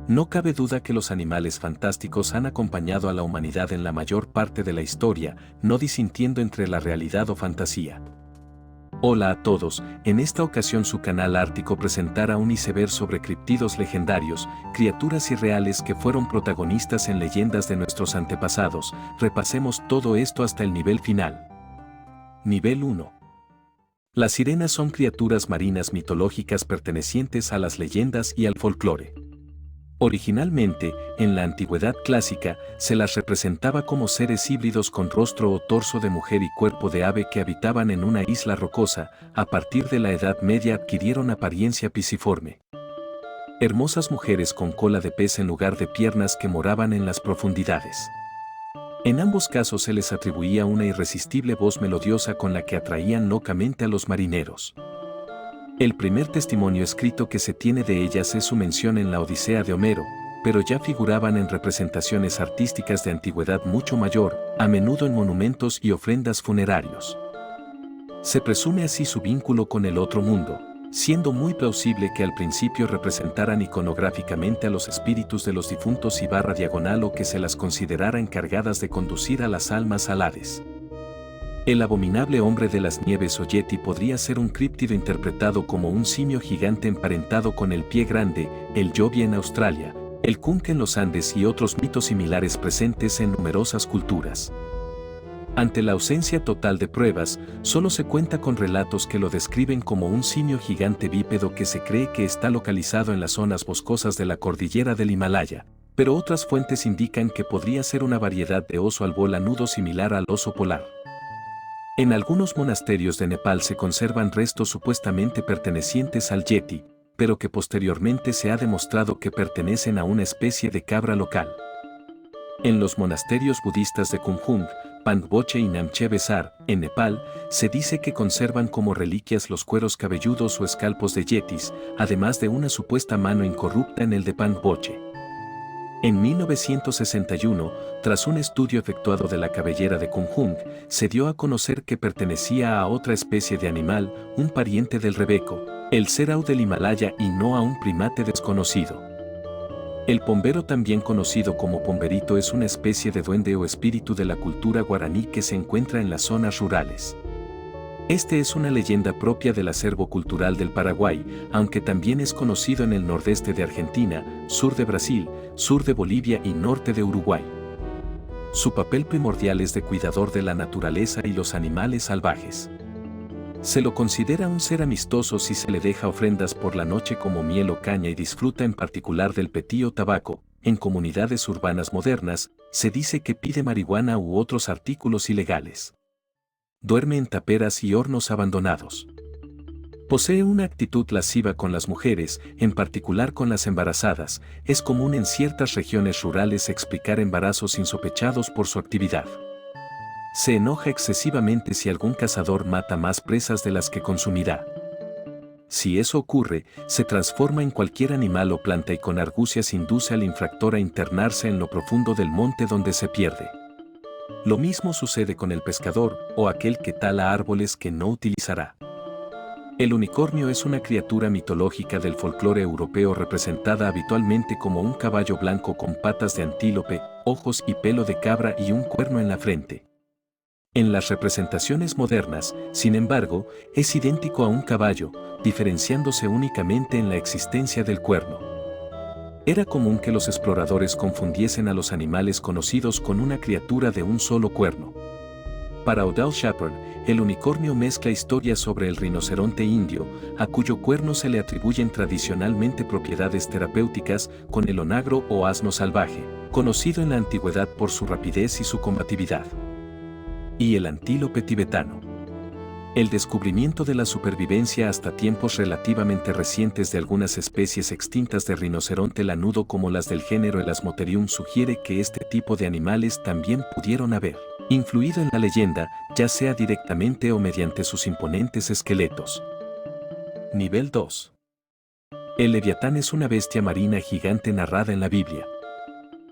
No cabe duda que los animales fantásticos han acompañado a la humanidad en la mayor parte de la historia, no disintiendo entre la realidad o fantasía. Hola a todos, en esta ocasión su canal Ártico presentará un iceberg sobre criptidos legendarios, criaturas irreales que fueron protagonistas en leyendas de nuestros antepasados. Repasemos todo esto hasta el nivel final. Nivel 1. Las sirenas son criaturas marinas mitológicas pertenecientes a las leyendas y al folclore. Originalmente, en la antigüedad clásica, se las representaba como seres híbridos con rostro o torso de mujer y cuerpo de ave que habitaban en una isla rocosa. A partir de la Edad Media adquirieron apariencia pisiforme. Hermosas mujeres con cola de pez en lugar de piernas que moraban en las profundidades. En ambos casos se les atribuía una irresistible voz melodiosa con la que atraían locamente a los marineros. El primer testimonio escrito que se tiene de ellas es su mención en la Odisea de Homero, pero ya figuraban en representaciones artísticas de antigüedad mucho mayor, a menudo en monumentos y ofrendas funerarios. Se presume así su vínculo con el otro mundo, siendo muy plausible que al principio representaran iconográficamente a los espíritus de los difuntos y / o que se las considerara encargadas de conducir a las almas al Hades. El abominable hombre de las nieves o Yeti podría ser un críptido interpretado como un simio gigante emparentado con el pie grande, el Yobi en Australia, el Kunk en los Andes y otros mitos similares presentes en numerosas culturas. Ante la ausencia total de pruebas, solo se cuenta con relatos que lo describen como un simio gigante bípedo que se cree que está localizado en las zonas boscosas de la cordillera del Himalaya, pero otras fuentes indican que podría ser una variedad de oso albo lanudo similar al oso polar. En algunos monasterios de Nepal se conservan restos supuestamente pertenecientes al Yeti, pero que posteriormente se ha demostrado que pertenecen a una especie de cabra local. En los monasterios budistas de Kumjung, Pangboche y Namche Besar, en Nepal, se dice que conservan como reliquias los cueros cabelludos o escalpos de yetis, además de una supuesta mano incorrupta en el de Pangboche. En 1961, tras un estudio efectuado de la cabellera de Kumjung, se dio a conocer que pertenecía a otra especie de animal, un pariente del rebeco, el cerau del Himalaya y no a un primate desconocido. El pombero, también conocido como pomberito, es una especie de duende o espíritu de la cultura guaraní que se encuentra en las zonas rurales. Este es una leyenda propia del acervo cultural del Paraguay, aunque también es conocido en el nordeste de Argentina, sur de Brasil, sur de Bolivia y norte de Uruguay. Su papel primordial es de cuidador de la naturaleza y los animales salvajes. Se lo considera un ser amistoso si se le deja ofrendas por la noche como miel o caña y disfruta en particular del petí o tabaco. En comunidades urbanas modernas, se dice que pide marihuana u otros artículos ilegales. Duerme en taperas y hornos abandonados. Posee una actitud lasciva con las mujeres, en particular con las embarazadas. Es común en ciertas regiones rurales explicar embarazos insospechados por su actividad. Se enoja excesivamente si algún cazador mata más presas de las que consumirá. Si eso ocurre, se transforma en cualquier animal o planta y con argucias induce al infractor a internarse en lo profundo del monte donde se pierde. Lo mismo sucede con el pescador o aquel que tala árboles que no utilizará. El unicornio es una criatura mitológica del folclore europeo representada habitualmente como un caballo blanco con patas de antílope, ojos y pelo de cabra y un cuerno en la frente. En las representaciones modernas, sin embargo, es idéntico a un caballo, diferenciándose únicamente en la existencia del cuerno. Era común que los exploradores confundiesen a los animales conocidos con una criatura de un solo cuerno. Para Odell Shepard, el unicornio mezcla historias sobre el rinoceronte indio, a cuyo cuerno se le atribuyen tradicionalmente propiedades terapéuticas, con el onagro o asno salvaje, conocido en la antigüedad por su rapidez y su combatividad. Y el antílope tibetano. El descubrimiento de la supervivencia hasta tiempos relativamente recientes de algunas especies extintas de rinoceronte lanudo como las del género Elasmotherium sugiere que este tipo de animales también pudieron haber influido en la leyenda, ya sea directamente o mediante sus imponentes esqueletos. Nivel 2. El Leviatán es una bestia marina gigante narrada en la Biblia.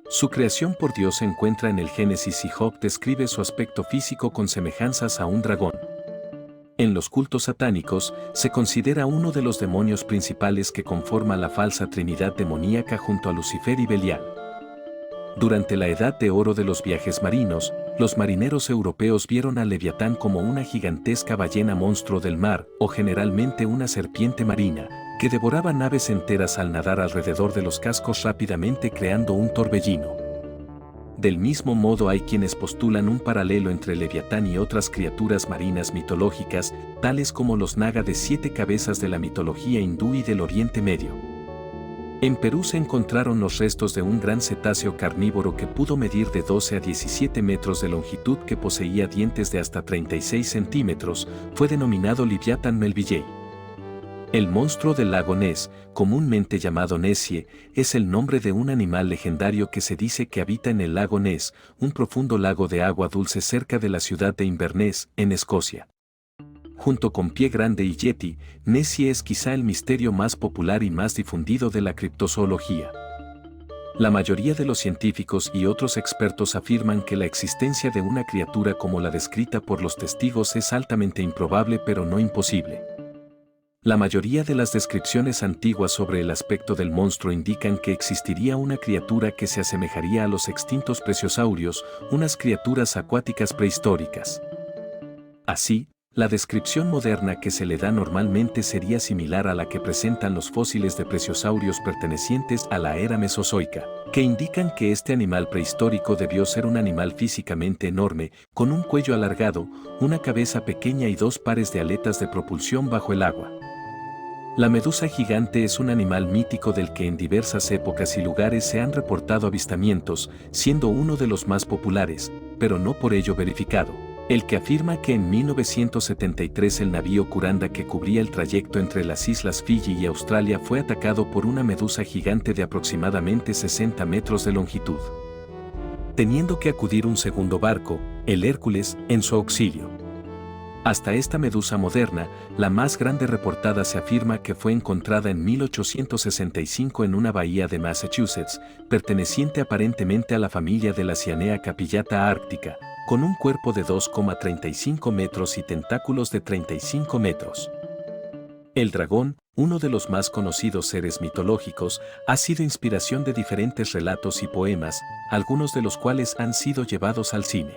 Su creación por Dios se encuentra en el Génesis y Job describe su aspecto físico con semejanzas a un dragón. En los cultos satánicos, se considera uno de los demonios principales que conforma la falsa trinidad demoníaca junto a Lucifer y Belial. Durante la Edad de Oro de los viajes marinos, los marineros europeos vieron al Leviatán como una gigantesca ballena monstruo del mar, o generalmente una serpiente marina, que devoraba naves enteras al nadar alrededor de los cascos rápidamente creando un torbellino. Del mismo modo hay quienes postulan un paralelo entre Leviatán y otras criaturas marinas mitológicas, tales como los Naga de 7 cabezas de la mitología hindú y del Oriente Medio. En Perú se encontraron los restos de un gran cetáceo carnívoro que pudo medir de 12 a 17 metros de longitud, que poseía dientes de hasta 36 centímetros, fue denominado Leviathan melvillei. El monstruo del lago Ness, comúnmente llamado Nessie, es el nombre de un animal legendario que se dice que habita en el lago Ness, un profundo lago de agua dulce cerca de la ciudad de Inverness, en Escocia. Junto con Pie Grande y Yeti, Nessie es quizá el misterio más popular y más difundido de la criptozoología. La mayoría de los científicos y otros expertos afirman que la existencia de una criatura como la descrita por los testigos es altamente improbable pero no imposible. La mayoría de las descripciones antiguas sobre el aspecto del monstruo indican que existiría una criatura que se asemejaría a los extintos plesiosaurios, unas criaturas acuáticas prehistóricas. Así, la descripción moderna que se le da normalmente sería similar a la que presentan los fósiles de plesiosaurios pertenecientes a la era mesozoica, que indican que este animal prehistórico debió ser un animal físicamente enorme, con un cuello alargado, una cabeza pequeña y 2 pares de aletas de propulsión bajo el agua. La medusa gigante es un animal mítico del que en diversas épocas y lugares se han reportado avistamientos, siendo uno de los más populares, pero no por ello verificado, el que afirma que en 1973 el navío Kuranda que cubría el trayecto entre las islas Fiji y Australia fue atacado por una medusa gigante de aproximadamente 60 metros de longitud, teniendo que acudir un segundo barco, el Hércules, en su auxilio. Hasta esta medusa moderna, la más grande reportada, se afirma que fue encontrada en 1865 en una bahía de Massachusetts, perteneciente aparentemente a la familia de la Cyanea capillata árctica, con un cuerpo de 2,35 metros y tentáculos de 35 metros. El dragón, uno de los más conocidos seres mitológicos, ha sido inspiración de diferentes relatos y poemas, algunos de los cuales han sido llevados al cine.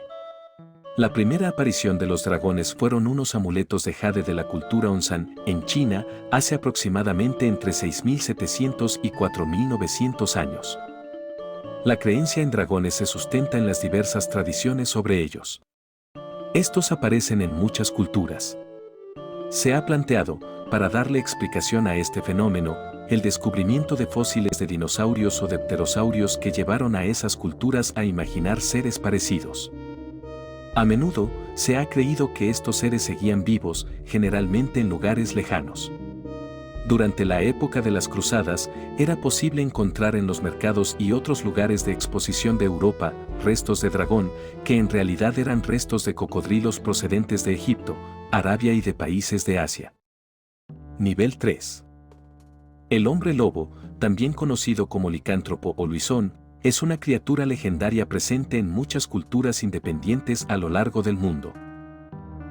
La primera aparición de los dragones fueron unos amuletos de jade de la cultura Onsan, en China, hace aproximadamente entre 6.700 y 4.900 años. La creencia en dragones se sustenta en las diversas tradiciones sobre ellos. Estos aparecen en muchas culturas. Se ha planteado, para darle explicación a este fenómeno, el descubrimiento de fósiles de dinosaurios o de pterosaurios que llevaron a esas culturas a imaginar seres parecidos. A menudo, se ha creído que estos seres seguían vivos, generalmente en lugares lejanos. Durante la época de las cruzadas, era posible encontrar en los mercados y otros lugares de exposición de Europa restos de dragón, que en realidad eran restos de cocodrilos procedentes de Egipto, Arabia y de países de Asia. Nivel 3. El hombre lobo, también conocido como licántropo o luisón, es una criatura legendaria presente en muchas culturas independientes a lo largo del mundo.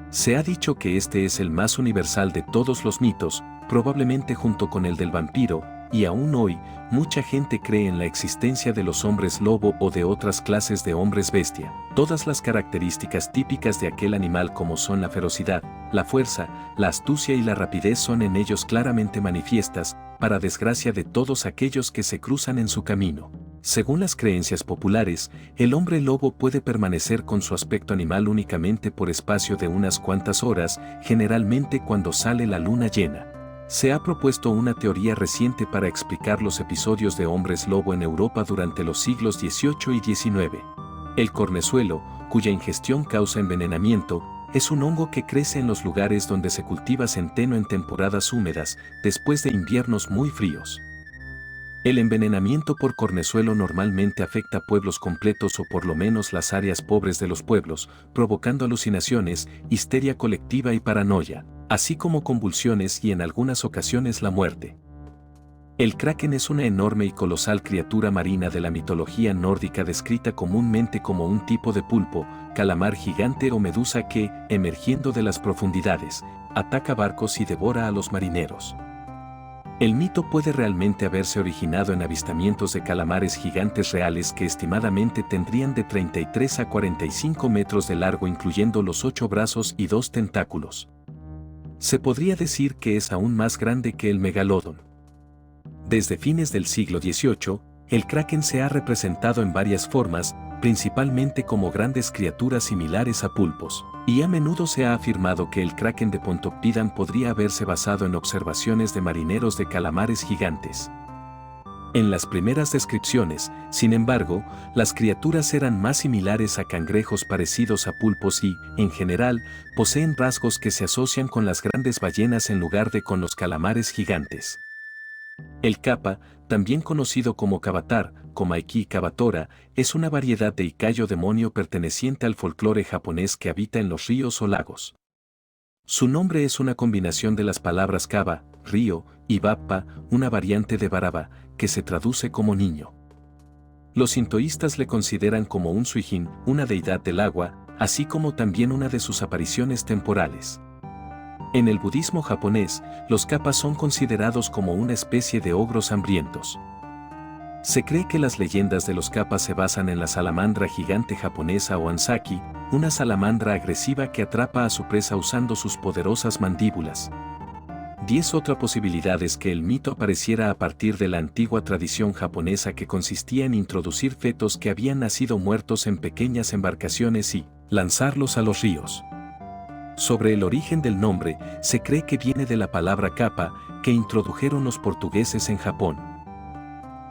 Se ha dicho que este es el más universal de todos los mitos, probablemente junto con el del vampiro, y aún hoy, mucha gente cree en la existencia de los hombres lobo o de otras clases de hombres bestia. Todas las características típicas de aquel animal, como son la ferocidad, la fuerza, la astucia y la rapidez, son en ellos claramente manifiestas, para desgracia de todos aquellos que se cruzan en su camino. Según las creencias populares, el hombre lobo puede permanecer con su aspecto animal únicamente por espacio de unas cuantas horas, generalmente cuando sale la luna llena. Se ha propuesto una teoría reciente para explicar los episodios de hombres lobo en Europa durante los siglos XVIII y XIX. El cornezuelo, cuya ingestión causa envenenamiento, es un hongo que crece en los lugares donde se cultiva centeno en temporadas húmedas, después de inviernos muy fríos. El envenenamiento por cornezuelo normalmente afecta pueblos completos o por lo menos las áreas pobres de los pueblos, provocando alucinaciones, histeria colectiva y paranoia, así como convulsiones y en algunas ocasiones la muerte. El kraken es una enorme y colosal criatura marina de la mitología nórdica descrita comúnmente como un tipo de pulpo, calamar gigante o medusa que, emergiendo de las profundidades, ataca barcos y devora a los marineros. El mito puede realmente haberse originado en avistamientos de calamares gigantes reales que estimadamente tendrían de 33 a 45 metros de largo, incluyendo los 8 brazos y 2 tentáculos. Se podría decir que es aún más grande que el megalodón. Desde fines del siglo XVIII, el kraken se ha representado en varias formas, principalmente como grandes criaturas similares a pulpos, y a menudo se ha afirmado que el kraken de Pontoppidan podría haberse basado en observaciones de marineros de calamares gigantes. En las primeras descripciones, sin embargo, las criaturas eran más similares a cangrejos parecidos a pulpos y, en general, poseen rasgos que se asocian con las grandes ballenas en lugar de con los calamares gigantes. El kappa, también conocido como cavatar, Komaiki cavatora, es una variedad de Ikayo demonio perteneciente al folclore japonés que habita en los ríos o lagos. Su nombre es una combinación de las palabras kaba, río, y bappa, una variante de baraba, que se traduce como niño. Los sintoístas le consideran como un suijin, una deidad del agua, así como también una de sus apariciones temporales. En el budismo japonés, los kappas son considerados como una especie de ogros hambrientos. Se cree que las leyendas de los kappas se basan en la salamandra gigante japonesa o Ansaki, una salamandra agresiva que atrapa a su presa usando sus poderosas mandíbulas. 10 Otra posibilidad es que el mito apareciera a partir de la antigua tradición japonesa que consistía en introducir fetos que habían nacido muertos en pequeñas embarcaciones y lanzarlos a los ríos. Sobre el origen del nombre, se cree que viene de la palabra capa, que introdujeron los portugueses en Japón.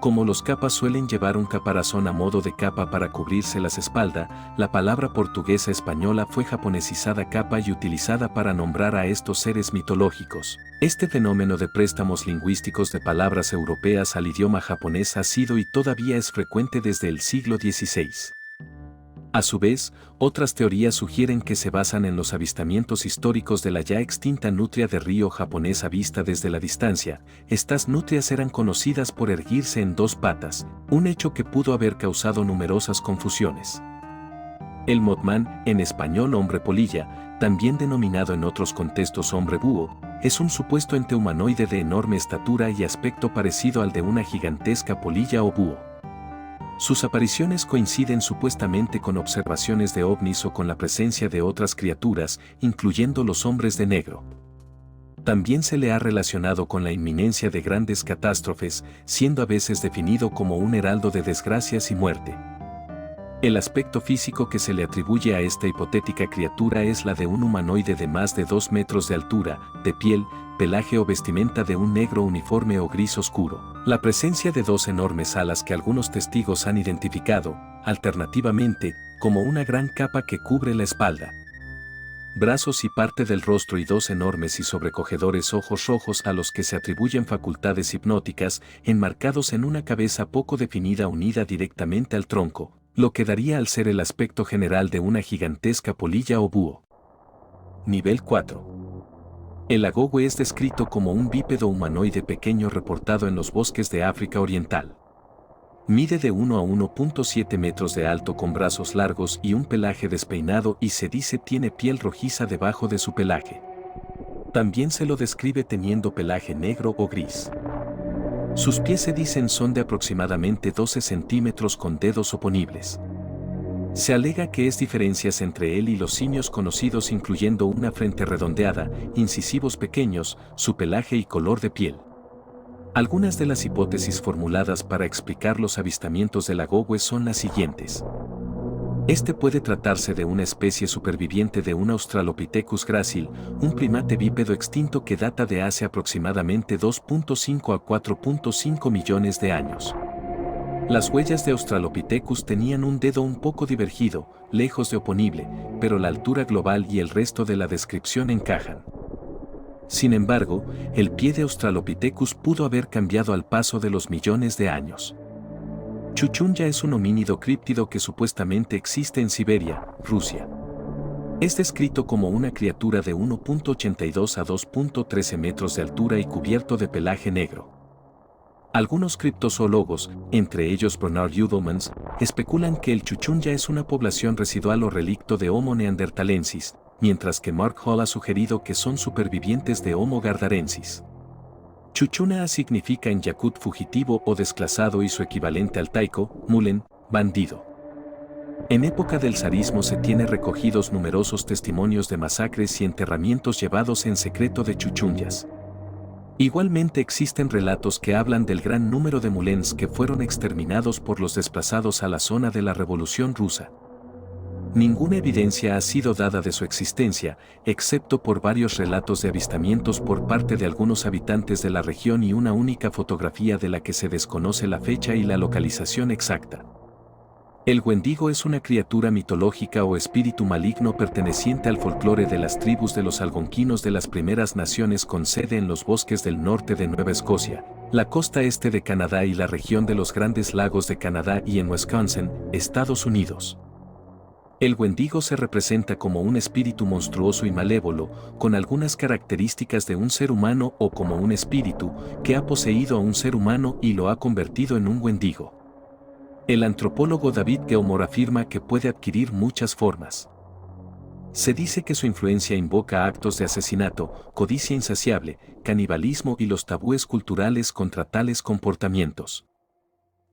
Como los kappas suelen llevar un caparazón a modo de capa para cubrirse las espaldas, la palabra portuguesa española fue japonesizada capa y utilizada para nombrar a estos seres mitológicos. Este fenómeno de préstamos lingüísticos de palabras europeas al idioma japonés ha sido y todavía es frecuente desde el siglo XVI. A su vez, otras teorías sugieren que se basan en los avistamientos históricos de la ya extinta nutria de río japonesa vista desde la distancia. Estas nutrias eran conocidas por erguirse en 2 patas, un hecho que pudo haber causado numerosas confusiones. El mothman, en español hombre polilla, también denominado en otros contextos hombre búho, es un supuesto ente humanoide de enorme estatura y aspecto parecido al de una gigantesca polilla o búho. Sus apariciones coinciden supuestamente con observaciones de ovnis o con la presencia de otras criaturas, incluyendo los hombres de negro. También se le ha relacionado con la inminencia de grandes catástrofes, siendo a veces definido como un heraldo de desgracias y muerte. El aspecto físico que se le atribuye a esta hipotética criatura es la de un humanoide de más de 2 metros de altura, de piel, pelaje o vestimenta de un negro uniforme o gris oscuro. La presencia de 2 enormes alas que algunos testigos han identificado, alternativamente, como una gran capa que cubre la espalda. Brazos y parte del rostro y 2 enormes y sobrecogedores ojos rojos a los que se atribuyen facultades hipnóticas, enmarcados en una cabeza poco definida unida directamente al tronco, lo que daría al ser el aspecto general de una gigantesca polilla o búho. Nivel 4. El agowe es descrito como un bípedo humanoide pequeño reportado en los bosques de África Oriental. Mide de 1 a 1.7 metros de alto con brazos largos y un pelaje despeinado y se dice tiene piel rojiza debajo de su pelaje. También se lo describe teniendo pelaje negro o gris. Sus pies se dicen son de aproximadamente 12 centímetros con dedos oponibles. Se alega que es diferencias entre él y los simios conocidos incluyendo una frente redondeada, incisivos pequeños, su pelaje y color de piel. Algunas de las hipótesis formuladas para explicar los avistamientos del agowe son las siguientes. Este puede tratarse de una especie superviviente de un Australopithecus grácil, un primate bípedo extinto que data de hace aproximadamente 2.5 a 4.5 millones de años. Las huellas de Australopithecus tenían un dedo un poco divergido, lejos de oponible, pero la altura global y el resto de la descripción encajan. Sin embargo, el pie de Australopithecus pudo haber cambiado al paso de los millones de años. Chuchunja es un homínido críptido que supuestamente existe en Siberia, Rusia. Es descrito como una criatura de 1.82 a 2.13 metros de altura y cubierto de pelaje negro. Algunos criptozoólogos, entre ellos Bernard Edelmans, especulan que el Chuchunja es una población residual o relicto de Homo neanderthalensis, mientras que Mark Hall ha sugerido que son supervivientes de Homo gardarensis. Chuchuna significa en yakut fugitivo o desclasado y su equivalente al taiko, mulen, bandido. En época del zarismo se tiene recogidos numerosos testimonios de masacres y enterramientos llevados en secreto de chuchunjas. Igualmente existen relatos que hablan del gran número de mulens que fueron exterminados por los desplazados a la zona de la Revolución Rusa. Ninguna evidencia ha sido dada de su existencia, excepto por varios relatos de avistamientos por parte de algunos habitantes de la región y una única fotografía de la que se desconoce la fecha y la localización exacta. El Wendigo es una criatura mitológica o espíritu maligno perteneciente al folclore de las tribus de los algonquinos de las primeras naciones con sede en los bosques del norte de Nueva Escocia, la costa este de Canadá y la región de los Grandes Lagos de Canadá y en Wisconsin, Estados Unidos. El Wendigo se representa como un espíritu monstruoso y malévolo, con algunas características de un ser humano o como un espíritu que ha poseído a un ser humano y lo ha convertido en un Wendigo. El antropólogo David Gilmour afirma que puede adquirir muchas formas. Se dice que su influencia invoca actos de asesinato, codicia insaciable, canibalismo y los tabúes culturales contra tales comportamientos.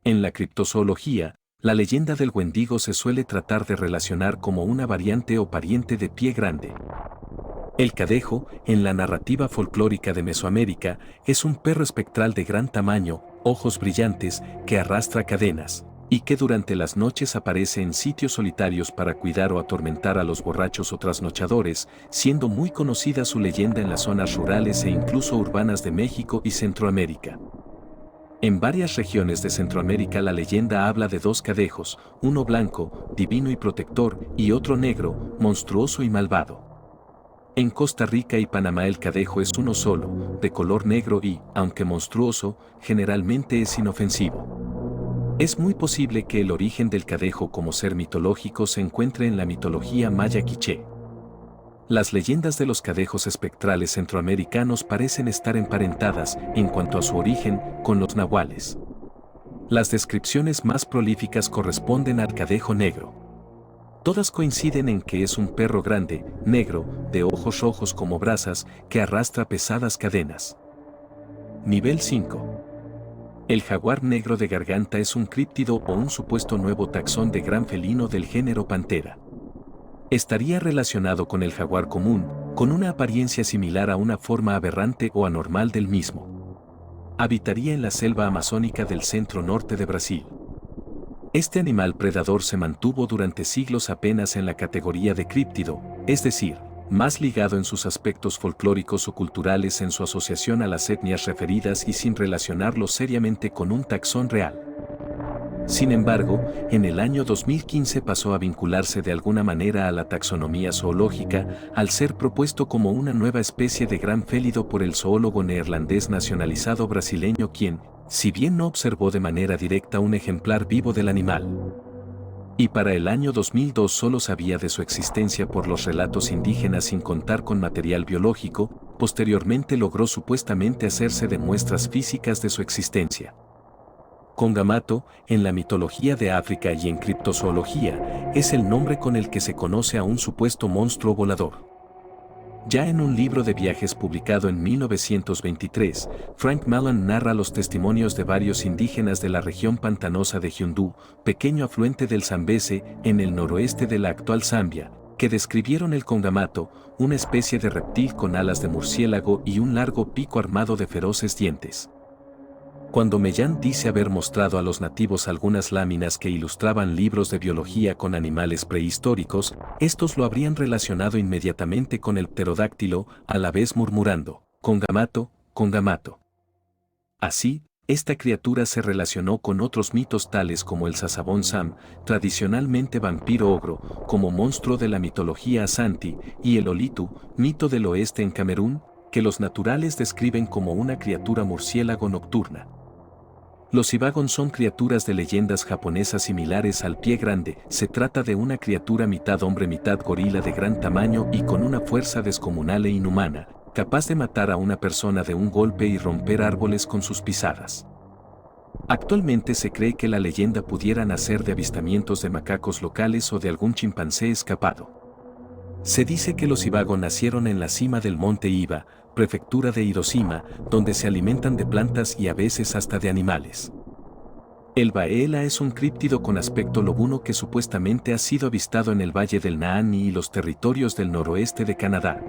En la criptozoología, la leyenda del Wendigo se suele tratar de relacionar como una variante o pariente de Pie Grande. El cadejo, en la narrativa folclórica de Mesoamérica, es un perro espectral de gran tamaño, ojos brillantes, que arrastra cadenas, y que durante las noches aparece en sitios solitarios para cuidar o atormentar a los borrachos o trasnochadores, siendo muy conocida su leyenda en las zonas rurales e incluso urbanas de México y Centroamérica. En varias regiones de Centroamérica la leyenda habla de dos cadejos, uno blanco, divino y protector, y otro negro, monstruoso y malvado. En Costa Rica y Panamá el cadejo es uno solo, de color negro y, aunque monstruoso, generalmente es inofensivo. Es muy posible que el origen del cadejo como ser mitológico se encuentre en la mitología maya quiché. Las leyendas de los cadejos espectrales centroamericanos parecen estar emparentadas, en cuanto a su origen, con los nahuales. Las descripciones más prolíficas corresponden al cadejo negro. Todas coinciden en que es un perro grande, negro, de ojos rojos como brasas, que arrastra pesadas cadenas. Nivel 5. El jaguar negro de garganta es un críptido o un supuesto nuevo taxón de gran felino del género Panthera. Estaría relacionado con el jaguar común, con una apariencia similar a una forma aberrante o anormal del mismo. Habitaría en la selva amazónica del centro-norte de Brasil. Este animal predador se mantuvo durante siglos apenas en la categoría de críptido, es decir, más ligado en sus aspectos folclóricos o culturales en su asociación a las etnias referidas y sin relacionarlo seriamente con un taxón real. Sin embargo, en el año 2015 pasó a vincularse de alguna manera a la taxonomía zoológica, al ser propuesto como una nueva especie de gran félido por el zoólogo neerlandés nacionalizado brasileño quien, si bien no observó de manera directa un ejemplar vivo del animal, y para el año 2002 solo sabía de su existencia por los relatos indígenas sin contar con material biológico, posteriormente logró supuestamente hacerse de muestras físicas de su existencia. Congamato, en la mitología de África y en criptozoología, es el nombre con el que se conoce a un supuesto monstruo volador. Ya en un libro de viajes publicado en 1923, Frank Mallon narra los testimonios de varios indígenas de la región pantanosa de Hyundú, pequeño afluente del Zambeze, en el noroeste de la actual Zambia, que describieron el congamato, una especie de reptil con alas de murciélago y un largo pico armado de feroces dientes. Cuando Mellán dice haber mostrado a los nativos algunas láminas que ilustraban libros de biología con animales prehistóricos, estos lo habrían relacionado inmediatamente con el pterodáctilo, a la vez murmurando, congamato, congamato. Así, esta criatura se relacionó con otros mitos tales como el Sasabón Sam, tradicionalmente vampiro ogro, como monstruo de la mitología Asanti, y el Olitu, mito del oeste en Camerún, que los naturales describen como una criatura murciélago nocturna. Los Ibagon son criaturas de leyendas japonesas similares al pie grande. Se trata de una criatura mitad hombre mitad gorila de gran tamaño y con una fuerza descomunal e inhumana, capaz de matar a una persona de un golpe y romper árboles con sus pisadas. Actualmente se cree que la leyenda pudiera nacer de avistamientos de macacos locales o de algún chimpancé escapado. Se dice que los ibago nacieron en la cima del monte Iba, prefectura de Hiroshima, donde se alimentan de plantas y a veces hasta de animales. El baela es un críptido con aspecto lobuno que supuestamente ha sido avistado en el valle del Nahanni y los territorios del noroeste de Canadá.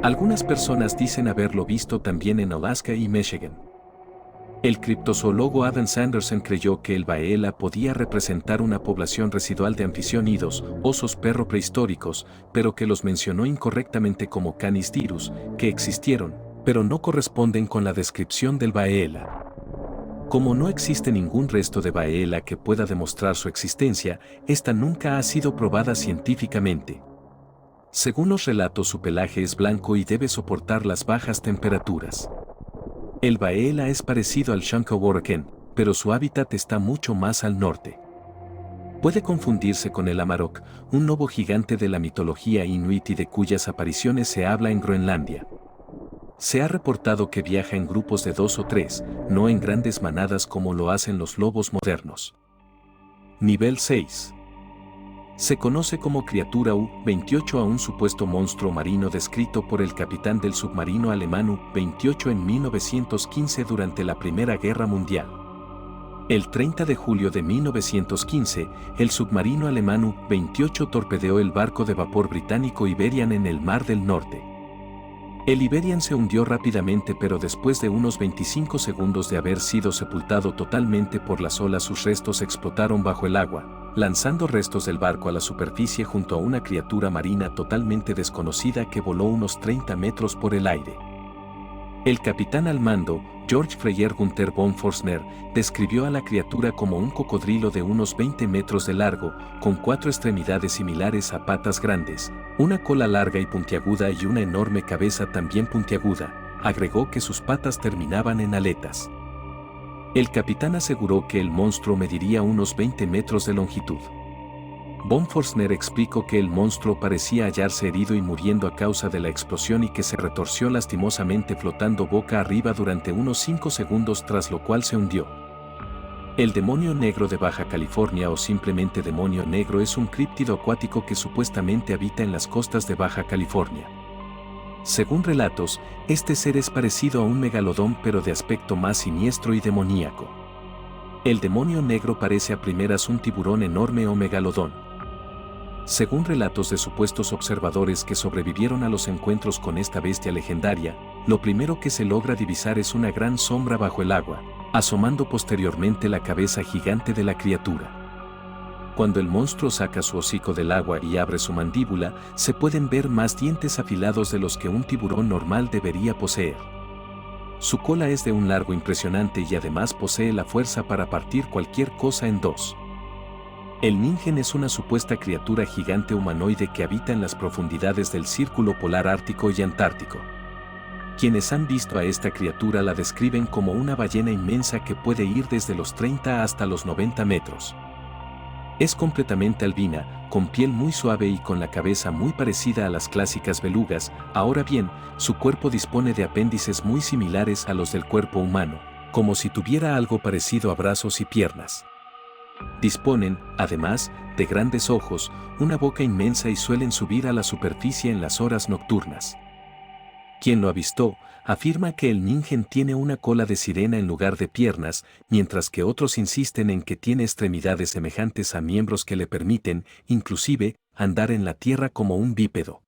Algunas personas dicen haberlo visto también en Alaska y Michigan. El criptozoólogo Adam Sanderson creyó que el baela podía representar una población residual de anficiónidos, osos perro prehistóricos, pero que los mencionó incorrectamente como canis dirus, que existieron, pero no corresponden con la descripción del baela. Como no existe ningún resto de baela que pueda demostrar su existencia, esta nunca ha sido probada científicamente. Según los relatos, su pelaje es blanco y debe soportar las bajas temperaturas. El baela es parecido al Shunkaworken, pero su hábitat está mucho más al norte. Puede confundirse con el amarok, un lobo gigante de la mitología inuit y de cuyas apariciones se habla en Groenlandia. Se ha reportado que viaja en grupos de 2 o 3, no en grandes manadas como lo hacen los lobos modernos. Nivel 6. Se conoce como criatura U-28 a un supuesto monstruo marino descrito por el capitán del submarino alemán U-28 en 1915 durante la Primera Guerra Mundial. El 30 de julio de 1915, el submarino alemán U-28 torpedeó el barco de vapor británico Iberian en el Mar del Norte. El Iberian se hundió rápidamente, pero después de unos 25 segundos de haber sido sepultado totalmente por las olas, sus restos explotaron bajo el agua, lanzando restos del barco a la superficie junto a una criatura marina totalmente desconocida que voló unos 30 metros por el aire. El capitán al mando, George Freyer Gunther von Forstner, describió a la criatura como un cocodrilo de unos 20 metros de largo, con 4 extremidades similares a patas grandes, una cola larga y puntiaguda y una enorme cabeza también puntiaguda. Agregó que sus patas terminaban en aletas. El capitán aseguró que el monstruo mediría unos 20 metros de longitud. Von Forstner explicó que el monstruo parecía hallarse herido y muriendo a causa de la explosión y que se retorció lastimosamente flotando boca arriba durante unos 5 segundos, tras lo cual se hundió. El demonio negro de Baja California, o simplemente demonio negro, es un críptido acuático que supuestamente habita en las costas de Baja California. Según relatos, este ser es parecido a un megalodón pero de aspecto más siniestro y demoníaco. El demonio negro parece a primeras un tiburón enorme o megalodón. Según relatos de supuestos observadores que sobrevivieron a los encuentros con esta bestia legendaria, lo primero que se logra divisar es una gran sombra bajo el agua, asomando posteriormente la cabeza gigante de la criatura. Cuando el monstruo saca su hocico del agua y abre su mandíbula, se pueden ver más dientes afilados de los que un tiburón normal debería poseer. Su cola es de un largo impresionante y además posee la fuerza para partir cualquier cosa en dos. El Ningen es una supuesta criatura gigante humanoide que habita en las profundidades del Círculo Polar Ártico y Antártico. Quienes han visto a esta criatura la describen como una ballena inmensa que puede ir desde los 30 hasta los 90 metros. Es completamente albina, con piel muy suave y con la cabeza muy parecida a las clásicas belugas. Ahora bien, su cuerpo dispone de apéndices muy similares a los del cuerpo humano, como si tuviera algo parecido a brazos y piernas. Disponen, además, de grandes ojos, una boca inmensa y suelen subir a la superficie en las horas nocturnas. Quien lo avistó, afirma que el Ningen tiene una cola de sirena en lugar de piernas, mientras que otros insisten en que tiene extremidades semejantes a miembros que le permiten, inclusive, andar en la tierra como un bípedo.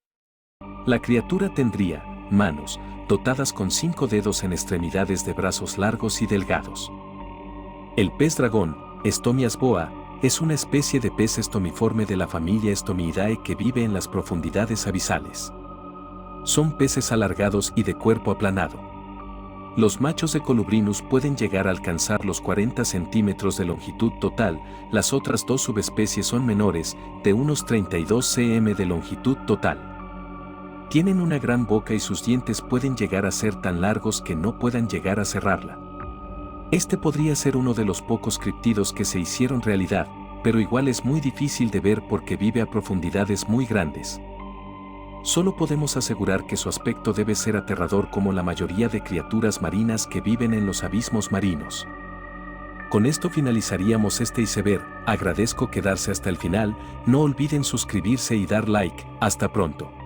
La criatura tendría manos, dotadas con 5 dedos en extremidades de brazos largos y delgados. El pez dragón, Stomias boa, es una especie de pez estomiforme de la familia Stomiidae que vive en las profundidades abisales. Son peces alargados y de cuerpo aplanado. Los machos de Colubrinus pueden llegar a alcanzar los 40 centímetros de longitud total, las otras 2 subespecies son menores, de unos 32 cm de longitud total. Tienen una gran boca y sus dientes pueden llegar a ser tan largos que no puedan llegar a cerrarla. Este podría ser uno de los pocos criptidos que se hicieron realidad, pero igual es muy difícil de ver porque vive a profundidades muy grandes. Solo podemos asegurar que su aspecto debe ser aterrador como la mayoría de criaturas marinas que viven en los abismos marinos. Con esto finalizaríamos este iceberg. Agradezco quedarse hasta el final, no olviden suscribirse y dar like. Hasta pronto.